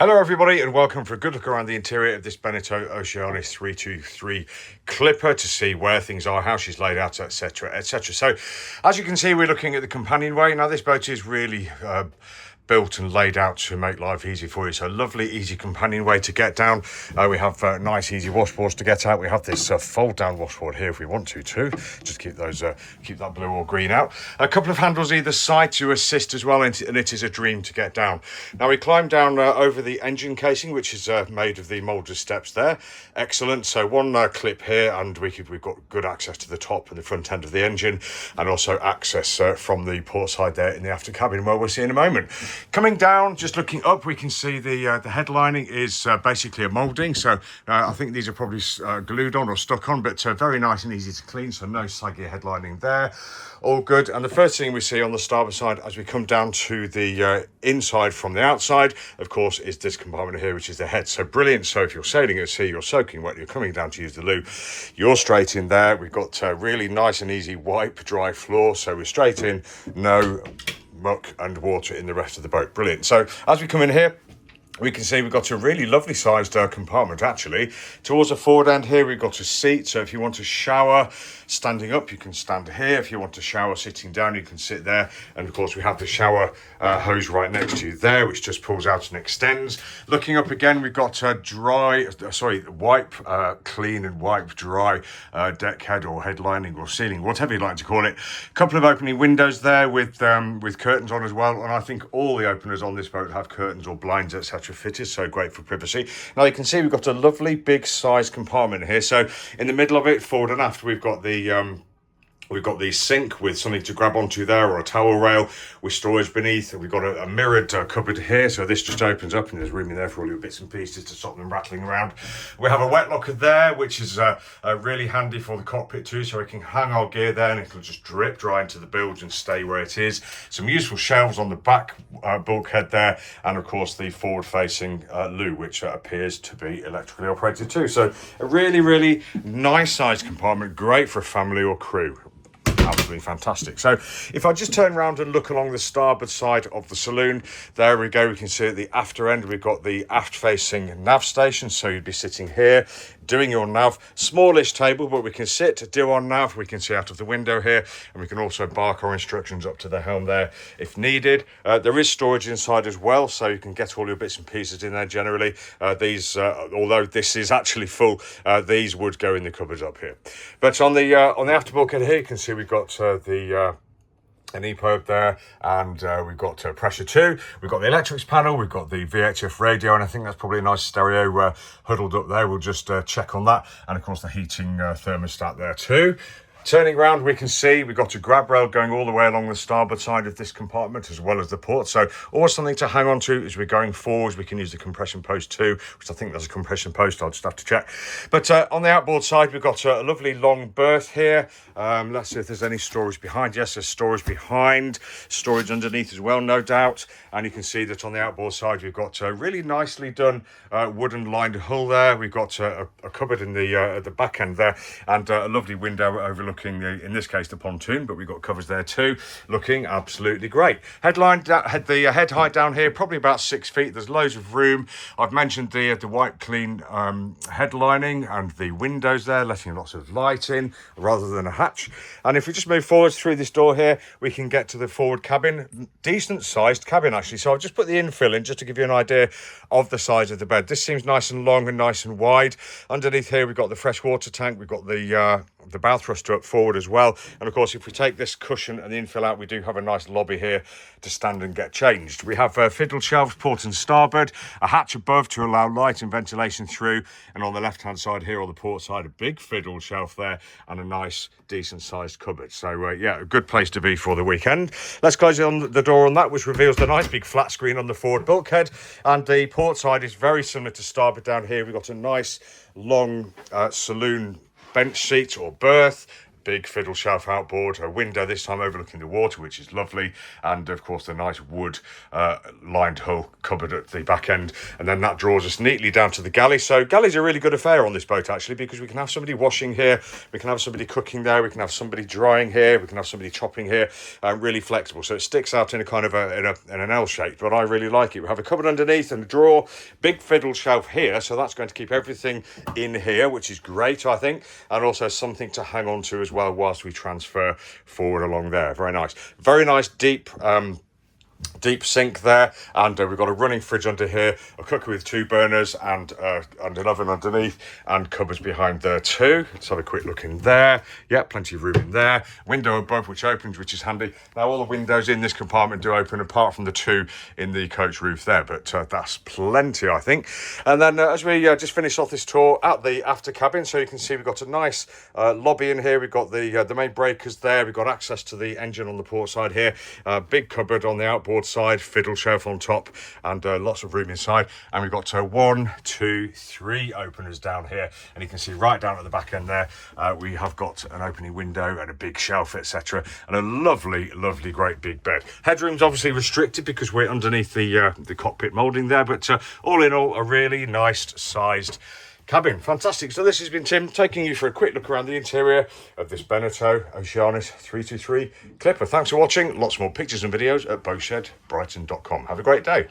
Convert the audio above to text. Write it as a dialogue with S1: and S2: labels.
S1: Hello everybody and welcome for a good look around the interior of this Beneteau Oceanis 323 Clipper to see where things are, how she's laid out, etc, etc. So as you can see, we're looking at the companionway. Now this boat is really built and laid out to make life easy for you. So lovely, easy companionway to get down. We have nice, easy washboards to get out. We have this fold-down washboard here if we want to too. Just keep those, keep that blue or green out. A couple of handles either side to assist as well, and it is a dream to get down. Now we climb down over the engine casing, which is made of the moulded steps there. Excellent. So one clip here, and we've got good access to the top and the front end of the engine, and also access from the port side there in the after cabin, where we'll see in a moment. Coming down, just looking up, we can see the headlining is basically a moulding. So I think these are probably glued on or stuck on, but very nice and easy to clean. So no saggy headlining there. All good. And the first thing we see on the starboard side as we come down to the inside from the outside, of course, is this compartment here, which is the head. So brilliant. So if you're sailing at sea, you're soaking wet, you're coming down to use the loo, you're straight in there. We've got really nice and easy wipe dry floor. So we're straight in, no muck and water in the rest of the boat. Brilliant. So as we come in here, we can see we've got a really lovely sized compartment actually. Towards the forward end here, we've got a seat. So if you want to shower standing up, you can stand here. If you want to shower sitting down, you can sit there. And of course, we have the shower hose right next to you there, which just pulls out and extends. Looking up again, we've got wipe, clean and wipe dry deck head or headlining or ceiling, whatever you'd like to call it. A couple of opening windows there with curtains on as well. And I think all the openers on this boat have curtains or blinds, etc. fitted, so great for privacy. Now you can see we've got a lovely big size compartment here. So in the middle of it, forward and aft, we've got the sink with something to grab onto there, or a towel rail with storage beneath. We've got a mirrored cupboard here, so this just opens up and there's room in there for all your bits and pieces to stop them rattling around. We have a wet locker there, which is really handy for the cockpit too, so we can hang our gear there and it'll just drip dry into the bilge and stay where it is. Some useful shelves on the back bulkhead there, and of course the forward-facing loo, which appears to be electrically operated too. So a really, really nice sized compartment, great for a family or crew. Absolutely fantastic. So if I just turn around and look along the starboard side of the saloon, there we go. We can see at the after end, we've got the aft facing nav station. So you'd be sitting here doing your nav. Smallish table, but we can sit, do our nav. We can see out of the window here, and we can also bark our instructions up to the helm there if needed. There is storage inside as well, so you can get all your bits and pieces in there generally. These, although this is actually full, these would go in the cupboards up here. But on the after bulkhead here, you can see we've got an E-probe there, and we've got pressure too. We've got the electrics panel, we've got the VHF radio, and I think that's probably a nice stereo huddled up there. We'll just check on that, and of course the heating thermostat there too. Turning around, we can see we've got a grab rail going all the way along the starboard side of this compartment, as well as the port. So always something to hang on to as we're going forwards. We can use the compression post too, which I think there's a compression post. I'll just have to check. But on the outboard side, we've got a lovely long berth here. Let's see if there's any storage behind. Yes, there's storage behind, storage underneath as well, no doubt. And you can see that on the outboard side, we've got a really nicely done wooden lined hull there. We've got a cupboard in the at the back end there, and a lovely window overlooking in this case the pontoon, but we've got covers there too, looking absolutely great. The head height down here probably about 6 feet. There's loads of room. I've mentioned the white clean headlining and the windows there, letting lots of light in rather than a hatch. And if we just move forwards through this door here, we can get to the forward cabin. Decent sized cabin actually. So I've just put the infill in just to give you an idea of the size of the bed. This seems nice and long and nice and wide. Underneath here we've got the fresh water tank, we've got the bow thruster up forward as well. And of course, if we take this cushion and the infill out, we do have a nice lobby here to stand and get changed. We have fiddle shelves port and starboard, a hatch above to allow light and ventilation through, and on the left hand side here on the port side, a big fiddle shelf there and a nice decent sized cupboard. So yeah, a good place to be for the weekend. Let's close on the door on that, which reveals the nice big flat screen on the forward bulkhead. And the port side is very similar to starboard. Down here we've got a nice long saloon bench seat or berth, big fiddle shelf outboard, a window this time overlooking the water, which is lovely, and of course the nice wood lined hull cupboard at the back end, and then that draws us neatly down to the galley. So galley's a really good affair on this boat actually, because we can have somebody washing here, we can have somebody cooking there, we can have somebody drying here, we can have somebody chopping here. Really flexible, so it sticks out in a kind of in an L shape, but I really like it. We have a cupboard underneath and a drawer, big fiddle shelf here, so that's going to keep everything in here, which is great, I think, and also something to hang on to as well whilst we transfer forward along there. Very nice deep sink there, and we've got a running fridge under here, a cooker with 2 burners, and an oven underneath, and cupboards behind there too. Let's have a quick look in there. Yeah, plenty of room in there. Window above which opens, which is handy. Now all the windows in this compartment do open, apart from the 2 in the coach roof there, but that's plenty, I think. And then as we just finish off this tour at the after cabin, so you can see we've got a nice lobby in here. We've got the main breakers there. We've got access to the engine on the port side here. Big cupboard on the outboard side, fiddle shelf on top, and lots of room inside. And we've got 1, 2, 3 openers down here, and you can see right down at the back end there we have got an opening window and a big shelf, etc., and a lovely great big bed. Headroom's obviously restricted because we're underneath the cockpit moulding there, but all in all a really nice sized cabin. Fantastic. So this has been Tim taking you for a quick look around the interior of this Beneteau Oceanis 323 Clipper. Thanks for watching. Lots more pictures and videos at boatshedbrighton.com. Have a great day.